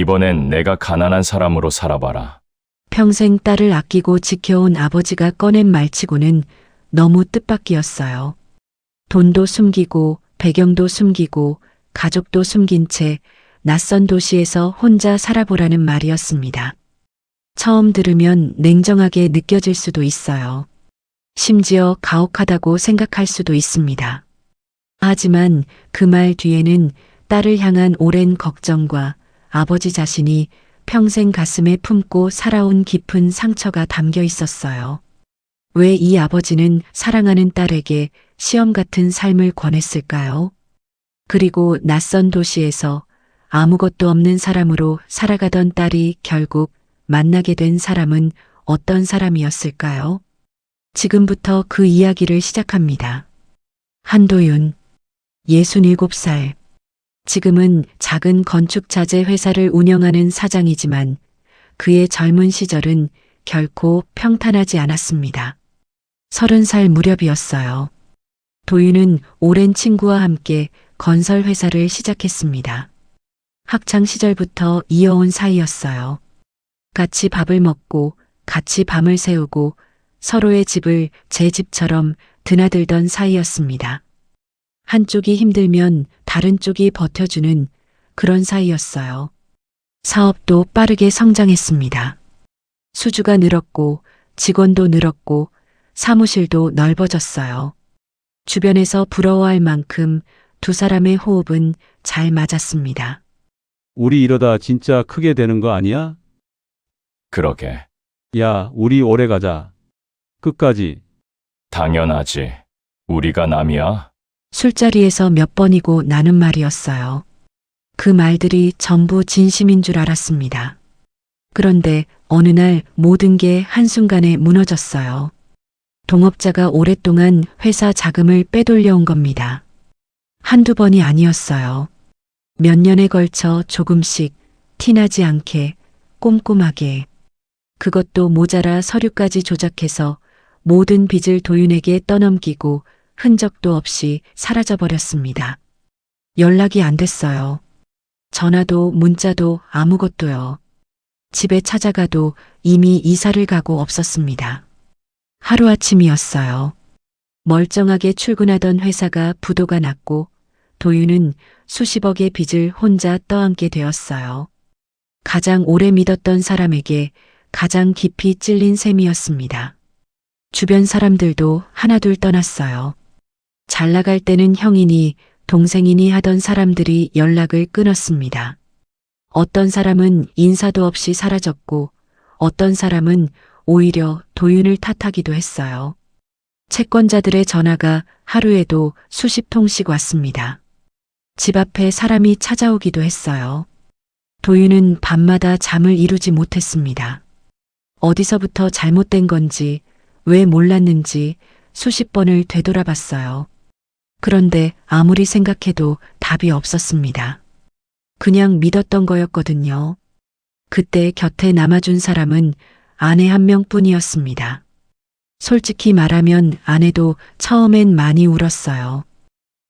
이번엔 내가 가난한 사람으로 살아봐라. 평생 딸을 아끼고 지켜온 아버지가 꺼낸 말치고는 너무 뜻밖이었어요. 돈도 숨기고 배경도 숨기고 가족도 숨긴 채 낯선 도시에서 혼자 살아보라는 말이었습니다. 처음 들으면 냉정하게 느껴질 수도 있어요. 심지어 가혹하다고 생각할 수도 있습니다. 하지만 그 말 뒤에는 딸을 향한 오랜 걱정과 아버지 자신이 평생 가슴에 품고 살아온 깊은 상처가 담겨 있었어요. 왜 이 아버지는 사랑하는 딸에게 시험 같은 삶을 권했을까요? 그리고 낯선 도시에서 아무것도 없는 사람으로 살아가던 딸이 결국 만나게 된 사람은 어떤 사람이었을까요? 지금부터 그 이야기를 시작합니다. 한도윤, 67살. 지금은 작은 건축자재 회사를 운영하는 사장이지만 그의 젊은 시절은 결코 평탄하지 않았습니다. 30살 무렵이었어요. 도윤은 오랜 친구와 함께 건설 회사를 시작했습니다. 학창 시절부터 이어온 사이였어요. 같이 밥을 먹고 같이 밤을 새우고 서로의 집을 제 집처럼 드나들던 사이였습니다. 한쪽이 힘들면 다른 쪽이 버텨주는 그런 사이였어요. 사업도 빠르게 성장했습니다. 수주가 늘었고 직원도 늘었고 사무실도 넓어졌어요. 주변에서 부러워할 만큼 두 사람의 호흡은 잘 맞았습니다. 우리 이러다 진짜 크게 되는 거 아니야? 그러게. 야, 우리 오래 가자. 끝까지. 당연하지. 우리가 남이야? 술자리에서 몇 번이고 나눈 말이었어요. 그 말들이 전부 진심인 줄 알았습니다. 그런데 어느 날 모든 게 한순간에 무너졌어요. 동업자가 오랫동안 회사 자금을 빼돌려온 겁니다. 한두 번이 아니었어요. 몇 년에 걸쳐 조금씩 티나지 않게 꼼꼼하게. 그것도 모자라 서류까지 조작해서 모든 빚을 도윤에게 떠넘기고 흔적도 없이 사라져버렸습니다. 연락이 안 됐어요. 전화도 문자도 아무것도요. 집에 찾아가도 이미 이사를 가고 없었습니다. 하루아침이었어요. 멀쩡하게 출근하던 회사가 부도가 났고 도윤은 수십억의 빚을 혼자 떠안게 되었어요. 가장 오래 믿었던 사람에게 가장 깊이 찔린 셈이었습니다. 주변 사람들도 하나둘 떠났어요. 잘 나갈 때는 형이니 동생이니 하던 사람들이 연락을 끊었습니다. 어떤 사람은 인사도 없이 사라졌고 어떤 사람은 오히려 도윤을 탓하기도 했어요. 채권자들의 전화가 하루에도 수십 통씩 왔습니다. 집 앞에 사람이 찾아오기도 했어요. 도윤은 밤마다 잠을 이루지 못했습니다. 어디서부터 잘못된 건지, 왜 몰랐는지 수십 번을 되돌아봤어요. 그런데 아무리 생각해도 답이 없었습니다. 그냥 믿었던 거였거든요. 그때 곁에 남아준 사람은 아내 한 명뿐이었습니다. 솔직히 말하면 아내도 처음엔 많이 울었어요.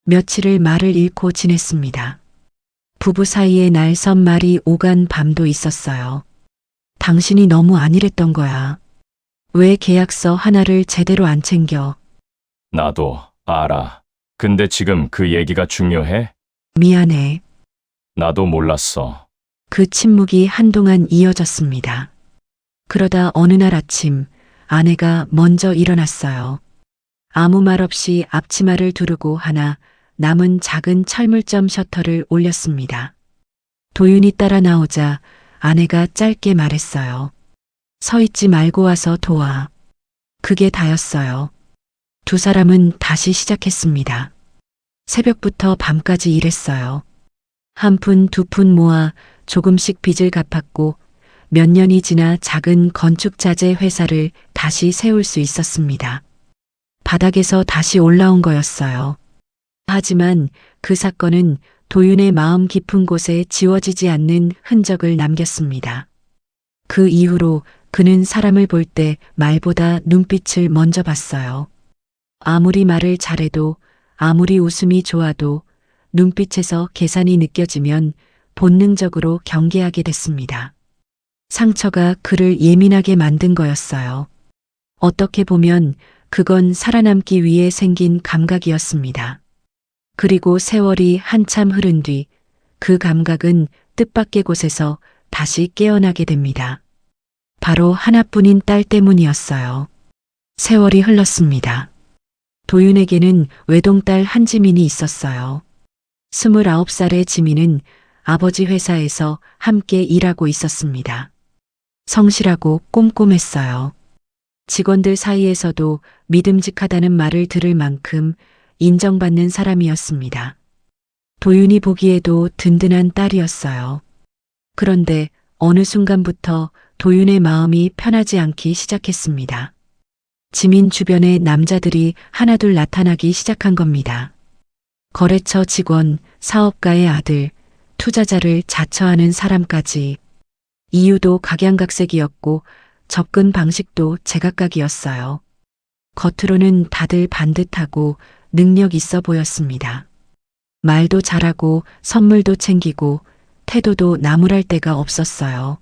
며칠을 말을 잃고 지냈습니다. 부부 사이에 날선말이 오간 밤도 있었어요. 당신이 너무 안일했던 거야. 왜 계약서 하나를 제대로 안 챙겨? 나도 알아. 근데 지금 그 얘기가 중요해? 미안해. 나도 몰랐어. 그 침묵이 한동안 이어졌습니다. 그러다 어느 날 아침 아내가 먼저 일어났어요. 아무 말 없이 앞치마를 두르고 하나 남은 작은 철물점 셔터를 올렸습니다. 도윤이 따라 나오자 아내가 짧게 말했어요. 서 있지 말고 와서 도와. 그게 다였어요. 두 사람은 다시 시작했습니다. 새벽부터 밤까지 일했어요. 한 푼 두 푼 모아 조금씩 빚을 갚았고 몇 년이 지나 작은 건축자재 회사를 다시 세울 수 있었습니다. 바닥에서 다시 올라온 거였어요. 하지만 그 사건은 도윤의 마음 깊은 곳에 지워지지 않는 흔적을 남겼습니다. 그 이후로 그는 사람을 볼 때 말보다 눈빛을 먼저 봤어요. 아무리 말을 잘해도 아무리 웃음이 좋아도 눈빛에서 계산이 느껴지면 본능적으로 경계하게 됐습니다. 상처가 그를 예민하게 만든 거였어요. 어떻게 보면 그건 살아남기 위해 생긴 감각이었습니다. 그리고 세월이 한참 흐른 뒤 그 감각은 뜻밖의 곳에서 다시 깨어나게 됩니다. 바로 하나뿐인 딸 때문이었어요. 세월이 흘렀습니다. 도윤에게는 외동딸 한지민이 있었어요. 29살의 지민은 아버지 회사에서 함께 일하고 있었습니다. 성실하고 꼼꼼했어요. 직원들 사이에서도 믿음직하다는 말을 들을 만큼 인정받는 사람이었습니다. 도윤이 보기에도 든든한 딸이었어요. 그런데 어느 순간부터 도윤의 마음이 편하지 않기 시작했습니다. 지민 주변에 남자들이 하나둘 나타나기 시작한 겁니다. 거래처 직원, 사업가의 아들, 투자자를 자처하는 사람까지. 이유도 각양각색이었고 접근 방식도 제각각이었어요. 겉으로는 다들 반듯하고 능력 있어 보였습니다. 말도 잘하고 선물도 챙기고 태도도 나무랄 데가 없었어요.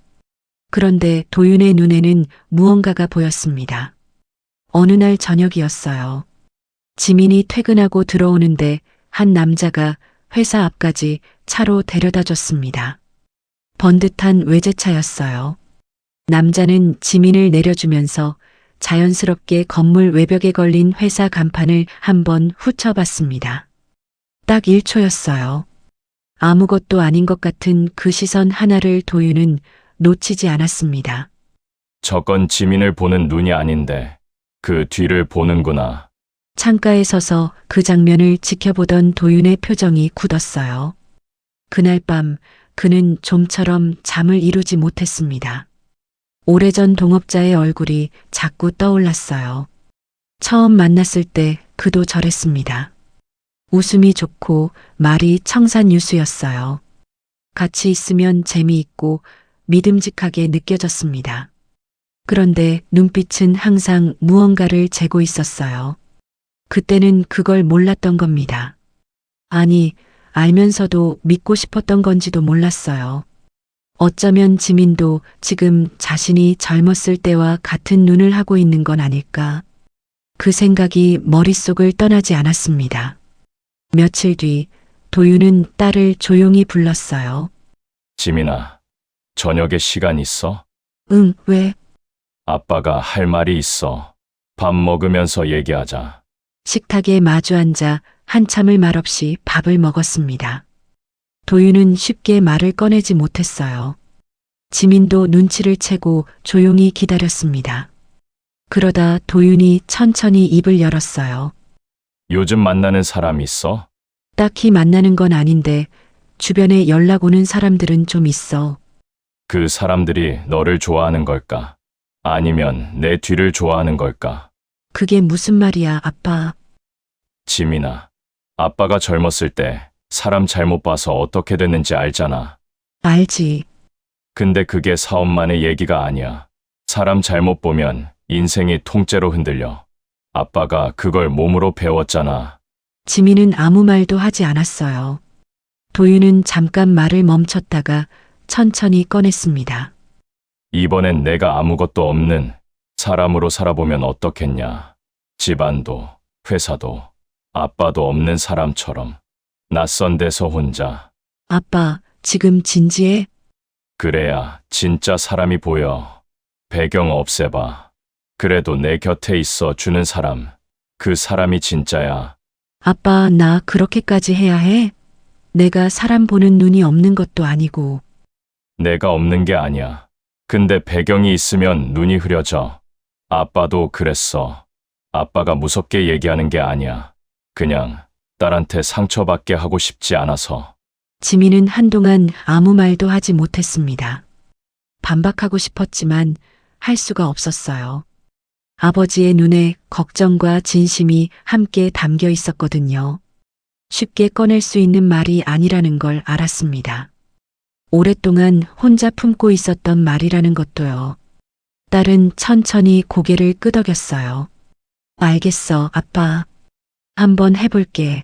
그런데 도윤의 눈에는 무언가가 보였습니다. 어느 날 저녁이었어요. 지민이 퇴근하고 들어오는데 한 남자가 회사 앞까지 차로 데려다 줬습니다. 번듯한 외제차였어요. 남자는 지민을 내려주면서 자연스럽게 건물 외벽에 걸린 회사 간판을 한번 훑어봤습니다. 딱 1초였어요. 아무것도 아닌 것 같은 그 시선 하나를 도윤은 놓치지 않았습니다. 저건 지민을 보는 눈이 아닌데 그 뒤를 보는구나. 창가에 서서 그 장면을 지켜보던 도윤의 표정이 굳었어요. 그날 밤 그는 좀처럼 잠을 이루지 못했습니다. 오래전 동업자의 얼굴이 자꾸 떠올랐어요. 처음 만났을 때 그도 저랬습니다. 웃음이 좋고 말이 청산유수였어요. 같이 있으면 재미있고 믿음직하게 느껴졌습니다. 그런데 눈빛은 항상 무언가를 재고 있었어요. 그때는 그걸 몰랐던 겁니다. 아니, 알면서도 믿고 싶었던 건지도 몰랐어요. 어쩌면 지민도 지금 자신이 젊었을 때와 같은 눈을 하고 있는 건 아닐까. 그 생각이 머릿속을 떠나지 않았습니다. 며칠 뒤 도윤은 딸을 조용히 불렀어요. 지민아, 저녁에 시간 있어? 응, 왜? 아빠가 할 말이 있어. 밥 먹으면서 얘기하자. 식탁에 마주 앉아 한참을 말없이 밥을 먹었습니다. 도윤은 쉽게 말을 꺼내지 못했어요. 지민도 눈치를 채고 조용히 기다렸습니다. 그러다 도윤이 천천히 입을 열었어요. 요즘 만나는 사람 있어? 딱히 만나는 건 아닌데 주변에 연락 오는 사람들은 좀 있어. 그 사람들이 너를 좋아하는 걸까? 아니면 내 뒤를 좋아하는 걸까? 그게 무슨 말이야, 아빠. 지민아, 아빠가 젊었을 때 사람 잘못 봐서 어떻게 됐는지 알잖아. 알지. 근데 그게 사업만의 얘기가 아니야. 사람 잘못 보면 인생이 통째로 흔들려. 아빠가 그걸 몸으로 배웠잖아. 지민은 아무 말도 하지 않았어요. 도윤은 잠깐 말을 멈췄다가 천천히 꺼냈습니다. 이번엔 내가 아무것도 없는 사람으로 살아보면 어떻겠냐. 집안도, 회사도, 아빠도 없는 사람처럼. 낯선 데서 혼자. 아빠, 지금 진지해? 그래야 진짜 사람이 보여. 배경 없애봐. 그래도 내 곁에 있어 주는 사람. 그 사람이 진짜야. 아빠, 나 그렇게까지 해야 해? 내가 사람 보는 눈이 없는 것도 아니고. 내가 없는 게 아니야. 근데 배경이 있으면 눈이 흐려져. 아빠도 그랬어. 아빠가 무섭게 얘기하는 게 아니야. 그냥 딸한테 상처받게 하고 싶지 않아서. 지민은 한동안 아무 말도 하지 못했습니다. 반박하고 싶었지만 할 수가 없었어요. 아버지의 눈에 걱정과 진심이 함께 담겨 있었거든요. 쉽게 꺼낼 수 있는 말이 아니라는 걸 알았습니다. 오랫동안 혼자 품고 있었던 말이라는 것도요. 딸은 천천히 고개를 끄덕였어요. 알겠어, 아빠. 한번 해볼게.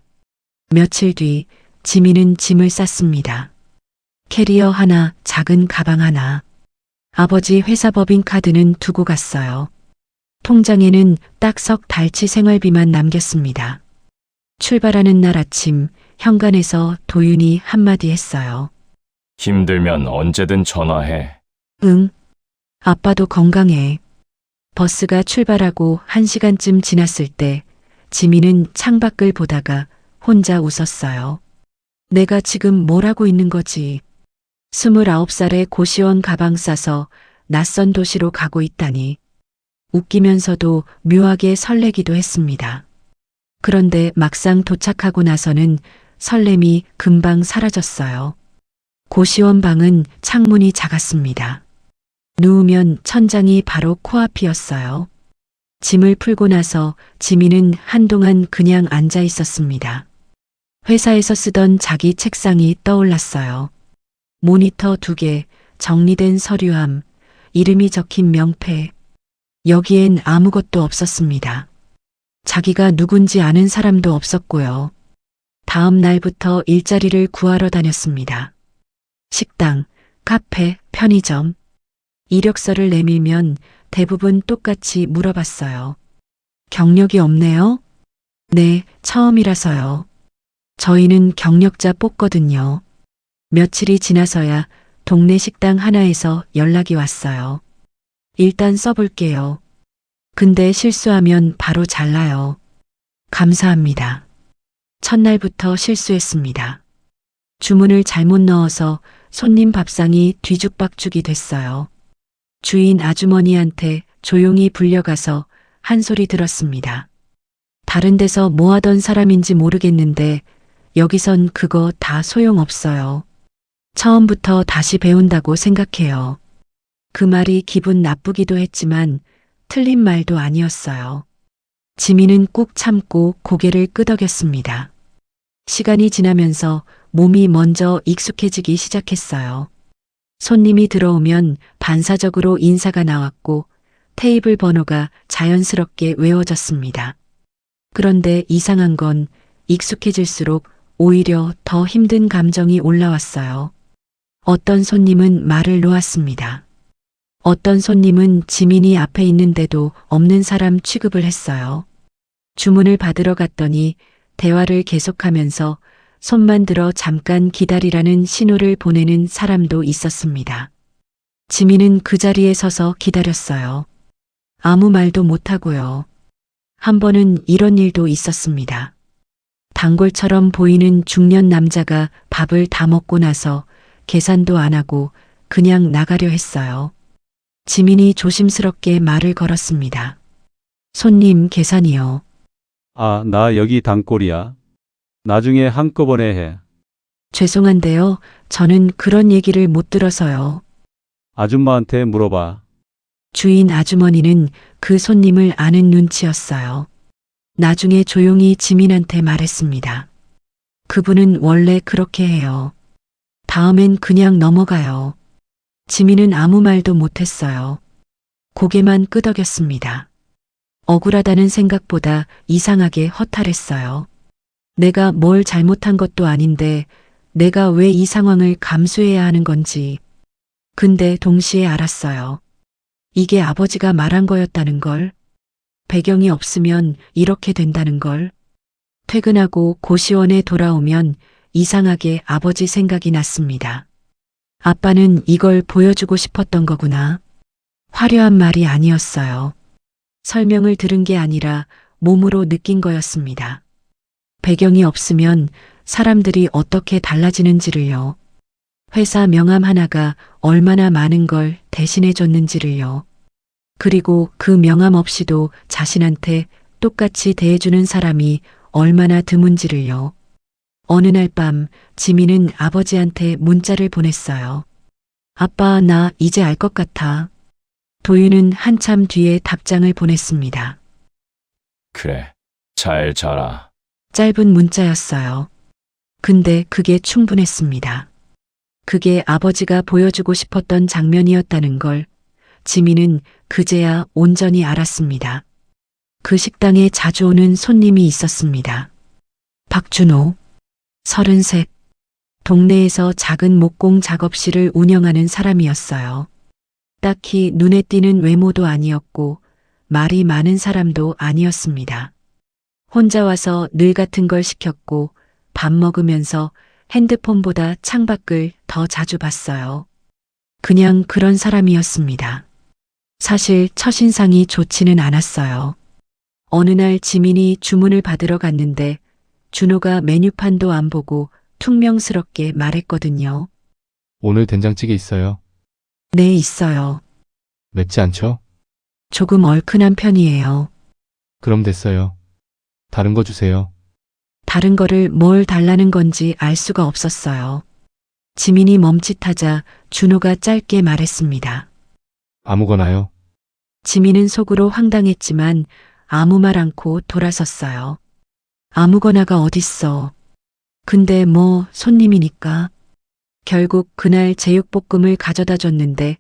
며칠 뒤 지민은 짐을 쌌습니다. 캐리어 하나, 작은 가방 하나. 아버지 회사 법인카드는 두고 갔어요. 통장에는 딱 석 달치 생활비만 남겼습니다. 출발하는 날 아침 현관에서 도윤이 한마디 했어요. 힘들면 언제든 전화해. 응. 아빠도 건강해. 버스가 출발하고 1시간쯤 지났을 때 지민은 창밖을 보다가 혼자 웃었어요. 내가 지금 뭘 하고 있는 거지? 29살에 고시원 가방 싸서 낯선 도시로 가고 있다니. 웃기면서도 묘하게 설레기도 했습니다. 그런데 막상 도착하고 나서는 설렘이 금방 사라졌어요. 고시원 방은 창문이 작았습니다. 누우면 천장이 바로 코앞이었어요. 짐을 풀고 나서 지민은 한동안 그냥 앉아 있었습니다. 회사에서 쓰던 자기 책상이 떠올랐어요. 모니터 2개, 정리된 서류함, 이름이 적힌 명패. 여기엔 아무것도 없었습니다. 자기가 누군지 아는 사람도 없었고요. 다음 날부터 일자리를 구하러 다녔습니다. 식당, 카페, 편의점. 이력서를 내밀면 대부분 똑같이 물어봤어요. 경력이 없네요? 네, 처음이라서요. 저희는 경력자 뽑거든요. 며칠이 지나서야 동네 식당 하나에서 연락이 왔어요. 일단 써볼게요. 근데 실수하면 바로 잘라요. 감사합니다. 첫날부터 실수했습니다. 주문을 잘못 넣어서 손님 밥상이 뒤죽박죽이 됐어요. 주인 아주머니한테 조용히 불려가서 한 소리 들었습니다. 다른 데서 뭐 하던 사람인지 모르겠는데 여기선 그거 다 소용없어요. 처음부터 다시 배운다고 생각해요. 그 말이 기분 나쁘기도 했지만 틀린 말도 아니었어요. 지민은 꾹 참고 고개를 끄덕였습니다. 시간이 지나면서 몸이 먼저 익숙해지기 시작했어요. 손님이 들어오면 반사적으로 인사가 나왔고 테이블 번호가 자연스럽게 외워졌습니다. 그런데 이상한 건 익숙해질수록 오히려 더 힘든 감정이 올라왔어요. 어떤 손님은 말을 놓았습니다. 어떤 손님은 지민이 앞에 있는데도 없는 사람 취급을 했어요. 주문을 받으러 갔더니 대화를 계속하면서 손만 들어 잠깐 기다리라는 신호를 보내는 사람도 있었습니다. 지민은 그 자리에 서서 기다렸어요. 아무 말도 못하고요. 한 번은 이런 일도 있었습니다. 단골처럼 보이는 중년 남자가 밥을 다 먹고 나서 계산도 안 하고 그냥 나가려 했어요. 지민이 조심스럽게 말을 걸었습니다. 손님 계산이요. 아, 나 여기 단골이야. 나중에 한꺼번에 해. 죄송한데요. 저는 그런 얘기를 못 들어서요. 아줌마한테 물어봐. 주인 아주머니는 그 손님을 아는 눈치였어요. 나중에 조용히 지민한테 말했습니다. 그분은 원래 그렇게 해요. 다음엔 그냥 넘어가요. 지민은 아무 말도 못했어요. 고개만 끄덕였습니다. 억울하다는 생각보다 이상하게 허탈했어요. 내가 뭘 잘못한 것도 아닌데 내가 왜 이 상황을 감수해야 하는 건지. 근데 동시에 알았어요. 이게 아버지가 말한 거였다는 걸. 배경이 없으면 이렇게 된다는 걸. 퇴근하고 고시원에 돌아오면 이상하게 아버지 생각이 났습니다. 아빠는 이걸 보여주고 싶었던 거구나. 화려한 말이 아니었어요. 설명을 들은 게 아니라 몸으로 느낀 거였습니다. 배경이 없으면 사람들이 어떻게 달라지는지를요. 회사 명함 하나가 얼마나 많은 걸 대신해 줬는지를요. 그리고 그 명함 없이도 자신한테 똑같이 대해주는 사람이 얼마나 드문지를요. 어느 날 밤 지민은 아버지한테 문자를 보냈어요. 아빠, 나 이제 알 것 같아. 도윤은 한참 뒤에 답장을 보냈습니다. 그래, 잘 자라. 짧은 문자였어요. 근데 그게 충분했습니다. 그게 아버지가 보여주고 싶었던 장면이었다는 걸 지민은 그제야 온전히 알았습니다. 그 식당에 자주 오는 손님이 있었습니다. 박준호, 33, 동네에서 작은 목공 작업실을 운영하는 사람이었어요. 딱히 눈에 띄는 외모도 아니었고 말이 많은 사람도 아니었습니다. 혼자 와서 늘 같은 걸 시켰고 밥 먹으면서 핸드폰보다 창밖을 더 자주 봤어요. 그냥 그런 사람이었습니다. 사실 첫인상이 좋지는 않았어요. 어느 날 지민이 주문을 받으러 갔는데 준호가 메뉴판도 안 보고 퉁명스럽게 말했거든요. 오늘 된장찌개 있어요. 네, 있어요. 맵지 않죠? 조금 얼큰한 편이에요. 그럼 됐어요. 다른 거 주세요. 다른 거를 뭘 달라는 건지 알 수가 없었어요. 지민이 멈칫하자 준호가 짧게 말했습니다. 아무거나요. 지민은 속으로 황당했지만 아무 말 않고 돌아섰어요. 아무거나가 어딨어. 근데 뭐 손님이니까. 결국 그날 제육볶음을 가져다 줬는데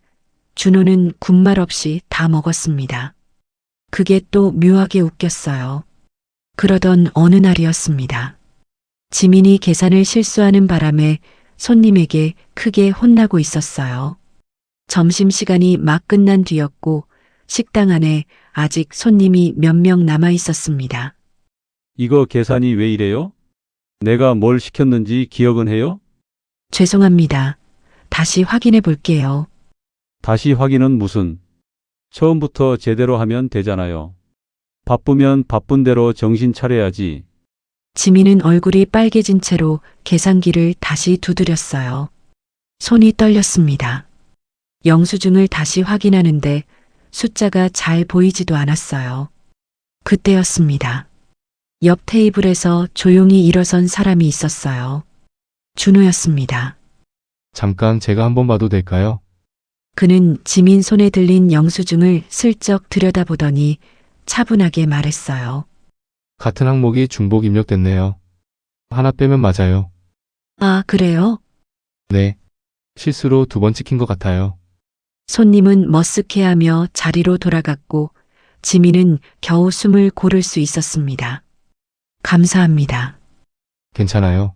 준호는 군말 없이 다 먹었습니다. 그게 또 묘하게 웃겼어요. 그러던 어느 날이었습니다. 지민이 계산을 실수하는 바람에 손님에게 크게 혼나고 있었어요. 점심시간이 막 끝난 뒤였고 식당 안에 아직 손님이 몇 명 남아 있었습니다. 이거 계산이 왜 이래요? 내가 뭘 시켰는지 기억은 해요? 죄송합니다. 다시 확인해 볼게요. 다시 확인은 무슨? 처음부터 제대로 하면 되잖아요. 바쁘면 바쁜 대로 정신 차려야지. 지민은 얼굴이 빨개진 채로 계산기를 다시 두드렸어요. 손이 떨렸습니다. 영수증을 다시 확인하는데 숫자가 잘 보이지도 않았어요. 그때였습니다. 옆 테이블에서 조용히 일어선 사람이 있었어요. 준호였습니다. 잠깐 제가 한번 봐도 될까요? 그는 지민 손에 들린 영수증을 슬쩍 들여다보더니 차분하게 말했어요. 같은 항목이 중복 입력됐네요. 하나 빼면 맞아요. 아, 그래요? 네. 실수로 2번 찍힌 것 같아요. 손님은 머쓱해하며 자리로 돌아갔고 지민은 겨우 숨을 고를 수 있었습니다. 감사합니다. 괜찮아요.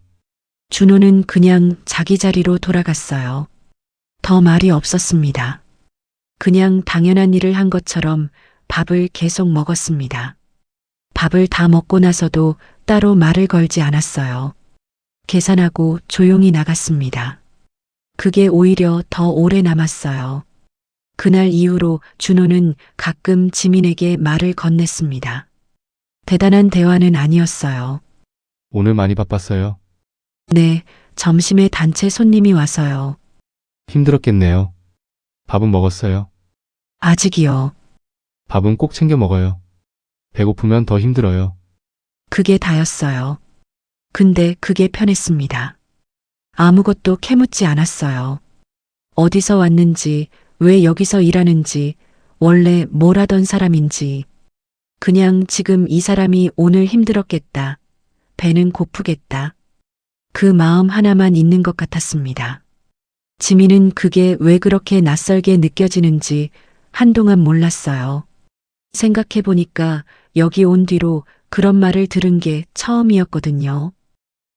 준호는 그냥 자기 자리로 돌아갔어요. 더 말이 없었습니다. 그냥 당연한 일을 한 것처럼 밥을 계속 먹었습니다. 밥을 다 먹고 나서도 따로 말을 걸지 않았어요. 계산하고 조용히 나갔습니다. 그게 오히려 더 오래 남았어요. 그날 이후로 준호는 가끔 지민에게 말을 건넸습니다. 대단한 대화는 아니었어요. 오늘 많이 바빴어요. 네, 점심에 단체 손님이 와서요. 힘들었겠네요. 밥은 먹었어요. 아직이요. 밥은 꼭 챙겨 먹어요. 배고프면 더 힘들어요. 그게 다였어요. 근데 그게 편했습니다. 아무것도 캐묻지 않았어요. 어디서 왔는지, 왜 여기서 일하는지, 원래 뭘 하던 사람인지. 그냥 지금 이 사람이 오늘 힘들었겠다. 배는 고프겠다. 그 마음 하나만 있는 것 같았습니다. 지민은 그게 왜 그렇게 낯설게 느껴지는지 한동안 몰랐어요. 생각해보니까 여기 온 뒤로 그런 말을 들은 게 처음이었거든요.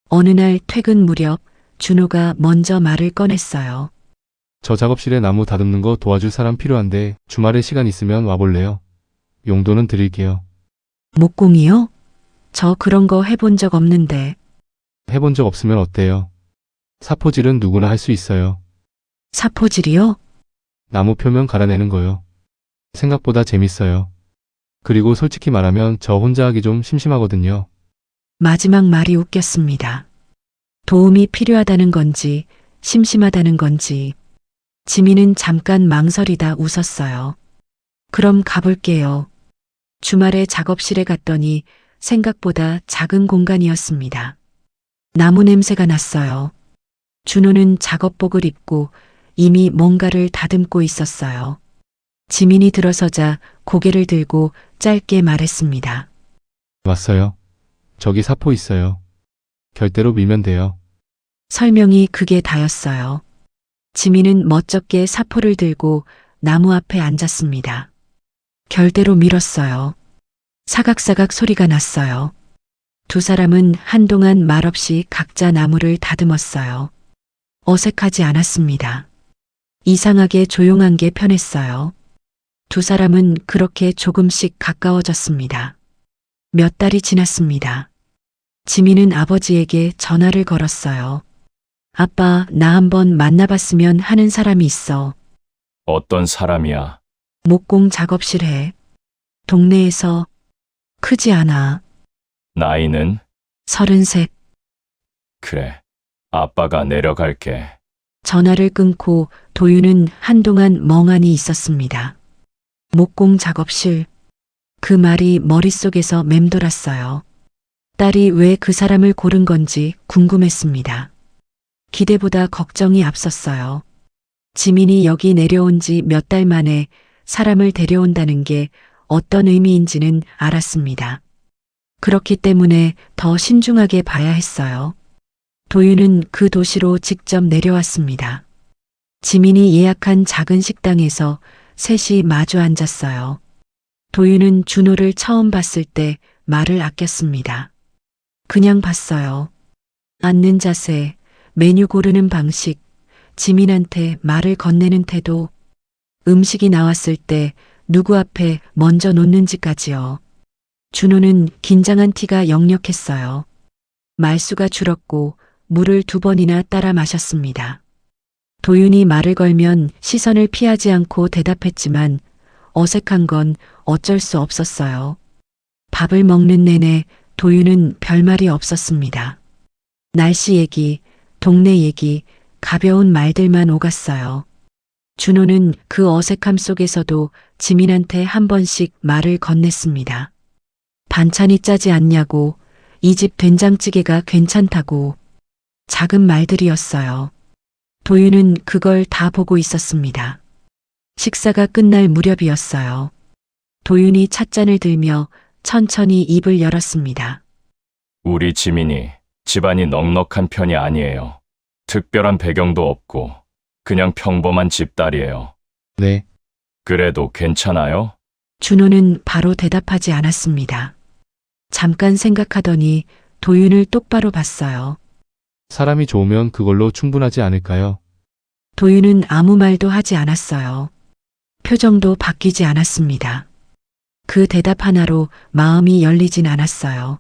어느 날 퇴근 무렵 준호가 먼저 말을 꺼냈어요. 저 작업실에 나무 다듬는 거 도와줄 사람 필요한데 주말에 시간 있으면 와볼래요? 용돈은 드릴게요. 목공이요? 저 그런 거 해본 적 없는데. 해본 적 없으면 어때요? 사포질은 누구나 할 수 있어요. 사포질이요? 나무 표면 갈아내는 거요. 생각보다 재밌어요. 그리고 솔직히 말하면 저 혼자 하기 좀 심심하거든요. 마지막 말이 웃겼습니다. 도움이 필요하다는 건지 심심하다는 건지. 지민은 잠깐 망설이다 웃었어요. 그럼 가볼게요. 주말에 작업실에 갔더니 생각보다 작은 공간이었습니다. 나무 냄새가 났어요. 준호는 작업복을 입고 이미 뭔가를 다듬고 있었어요. 지민이 들어서자 고개를 들고 짧게 말했습니다. 왔어요. 저기 사포 있어요. 결대로 밀면 돼요. 설명이 그게 다였어요. 지민은 멋쩍게 사포를 들고 나무 앞에 앉았습니다. 결대로 밀었어요. 사각사각 소리가 났어요. 두 사람은 한동안 말없이 각자 나무를 다듬었어요. 어색하지 않았습니다. 이상하게 조용한 게 편했어요. 두 사람은 그렇게 조금씩 가까워졌습니다. 몇 달이 지났습니다. 지민은 아버지에게 전화를 걸었어요. 아빠, 나 한번 만나봤으면 하는 사람이 있어. 어떤 사람이야? 목공 작업실 해. 동네에서 크지 않아. 나이는? 33. 그래. 아빠가 내려갈게. 전화를 끊고 도윤은 한동안 멍하니 있었습니다. 목공 작업실. 그 말이 머릿속에서 맴돌았어요. 딸이 왜 그 사람을 고른 건지 궁금했습니다. 기대보다 걱정이 앞섰어요. 지민이 여기 내려온 지 몇 달 만에 사람을 데려온다는 게 어떤 의미인지는 알았습니다. 그렇기 때문에 더 신중하게 봐야 했어요. 도윤은 그 도시로 직접 내려왔습니다. 지민이 예약한 작은 식당에서 셋이 마주 앉았어요. 도윤은 준호를 처음 봤을 때 말을 아꼈습니다. 그냥 봤어요. 앉는 자세, 메뉴 고르는 방식, 지민한테 말을 건네는 태도, 음식이 나왔을 때 누구 앞에 먼저 놓는지까지요. 준호는 긴장한 티가 역력했어요. 말수가 줄었고 물을 2번이나 따라 마셨습니다. 도윤이 말을 걸면 시선을 피하지 않고 대답했지만 어색한 건 어쩔 수 없었어요. 밥을 먹는 내내 도윤은 별말이 없었습니다. 날씨 얘기, 동네 얘기, 가벼운 말들만 오갔어요. 준호는 그 어색함 속에서도 지민한테 한 번씩 말을 건넸습니다. 반찬이 짜지 않냐고, 이 집 된장찌개가 괜찮다고. 작은 말들이었어요. 도윤은 그걸 다 보고 있었습니다. 식사가 끝날 무렵이었어요. 도윤이 찻잔을 들며 천천히 입을 열었습니다. 우리 지민이 집안이 넉넉한 편이 아니에요. 특별한 배경도 없고 그냥 평범한 집딸이에요. 네, 그래도 괜찮아요? 준호는 바로 대답하지 않았습니다. 잠깐 생각하더니 도윤을 똑바로 봤어요. 사람이 좋으면 그걸로 충분하지 않을까요? 도윤은 아무 말도 하지 않았어요. 표정도 바뀌지 않았습니다. 그 대답 하나로 마음이 열리진 않았어요.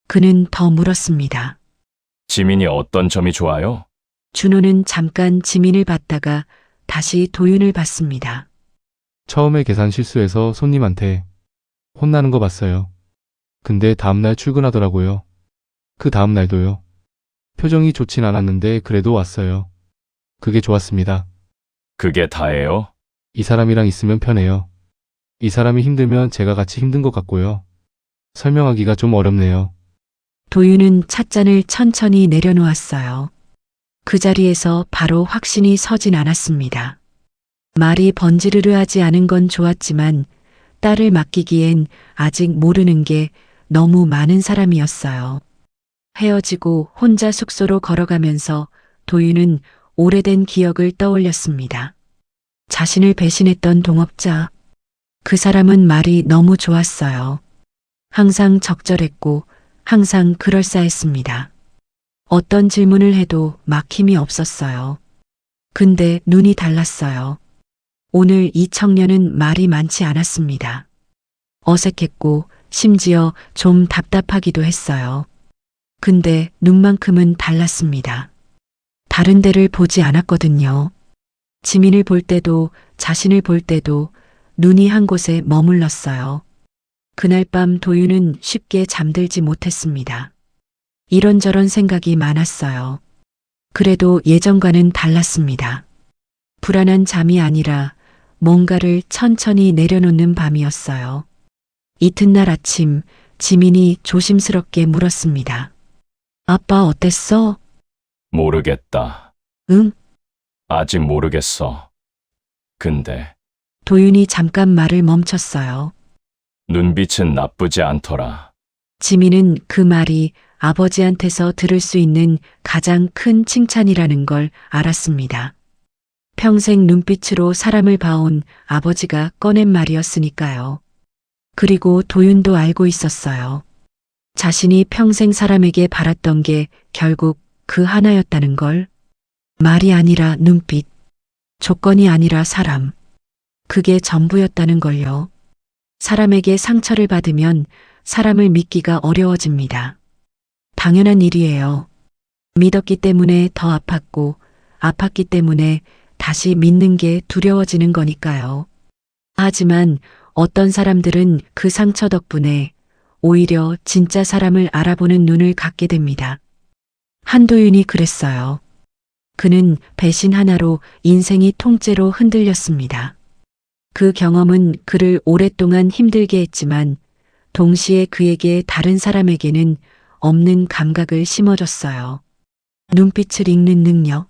그는 더 물었습니다. 지민이 어떤 점이 좋아요? 준호는 잠깐 지민을 봤다가 다시 도윤을 봤습니다. 처음에 계산 실수해서 손님한테 혼나는 거 봤어요. 근데 다음날 출근하더라고요. 그 다음날도요. 표정이 좋진 않았는데 그래도 왔어요. 그게 좋았습니다. 그게 다예요? 이 사람이랑 있으면 편해요. 이 사람이 힘들면 제가 같이 힘든 것 같고요. 설명하기가 좀 어렵네요. 도윤은 찻잔을 천천히 내려놓았어요. 그 자리에서 바로 확신이 서진 않았습니다. 말이 번지르르하지 않은 건 좋았지만 딸을 맡기기엔 아직 모르는 게 너무 많은 사람이었어요. 헤어지고 혼자 숙소로 걸어가면서 도윤은 오래된 기억을 떠올렸습니다. 자신을 배신했던 동업자. 그 사람은 말이 너무 좋았어요. 항상 적절했고 항상 그럴싸했습니다. 어떤 질문을 해도 막힘이 없었어요. 근데 눈이 달랐어요. 오늘 이 청년은 말이 많지 않았습니다. 어색했고 심지어 좀 답답하기도 했어요. 근데 눈만큼은 달랐습니다. 다른 데를 보지 않았거든요. 지민을 볼 때도 자신을 볼 때도 눈이 한 곳에 머물렀어요. 그날 밤 도윤은 쉽게 잠들지 못했습니다. 이런저런 생각이 많았어요. 그래도 예전과는 달랐습니다. 불안한 잠이 아니라 뭔가를 천천히 내려놓는 밤이었어요. 이튿날 아침 지민이 조심스럽게 물었습니다. 아빠 어땠어? 모르겠다. 응? 아직 모르겠어. 근데 도윤이 잠깐 말을 멈췄어요. 눈빛은 나쁘지 않더라. 지민은 그 말이 아버지한테서 들을 수 있는 가장 큰 칭찬이라는 걸 알았습니다. 평생 눈빛으로 사람을 봐온 아버지가 꺼낸 말이었으니까요. 그리고 도윤도 알고 있었어요. 자신이 평생 사람에게 바랐던 게 결국 그 하나였다는 걸. 말이 아니라 눈빛, 조건이 아니라 사람. 그게 전부였다는 걸요. 사람에게 상처를 받으면 사람을 믿기가 어려워집니다. 당연한 일이에요. 믿었기 때문에 더 아팠고, 아팠기 때문에 다시 믿는 게 두려워지는 거니까요. 하지만 어떤 사람들은 그 상처 덕분에 오히려 진짜 사람을 알아보는 눈을 갖게 됩니다. 한도윤이 그랬어요. 그는 배신 하나로 인생이 통째로 흔들렸습니다. 그 경험은 그를 오랫동안 힘들게 했지만 동시에 그에게 다른 사람에게는 없는 감각을 심어줬어요. 눈빛을 읽는 능력,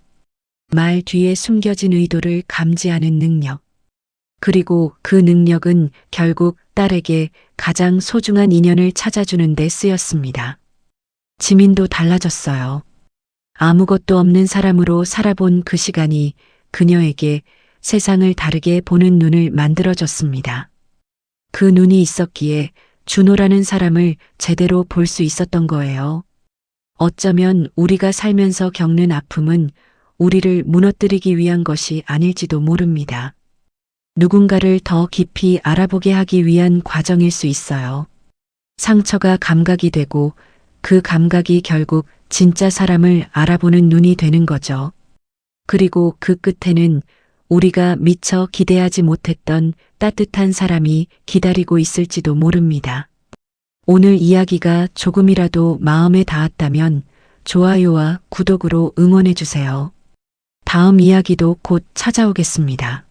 말 뒤에 숨겨진 의도를 감지하는 능력, 그리고 그 능력은 결국 딸에게 가장 소중한 인연을 찾아주는 데 쓰였습니다. 지민도 달라졌어요. 아무것도 없는 사람으로 살아본 그 시간이 그녀에게 세상을 다르게 보는 눈을 만들어줬습니다. 그 눈이 있었기에 준호라는 사람을 제대로 볼 수 있었던 거예요. 어쩌면 우리가 살면서 겪는 아픔은 우리를 무너뜨리기 위한 것이 아닐지도 모릅니다. 누군가를 더 깊이 알아보게 하기 위한 과정일 수 있어요. 상처가 감각이 되고 그 감각이 결국 진짜 사람을 알아보는 눈이 되는 거죠. 그리고 그 끝에는 우리가 미처 기대하지 못했던 따뜻한 사람이 기다리고 있을지도 모릅니다. 오늘 이야기가 조금이라도 마음에 닿았다면 좋아요와 구독으로 응원해 주세요. 다음 이야기도 곧 찾아오겠습니다.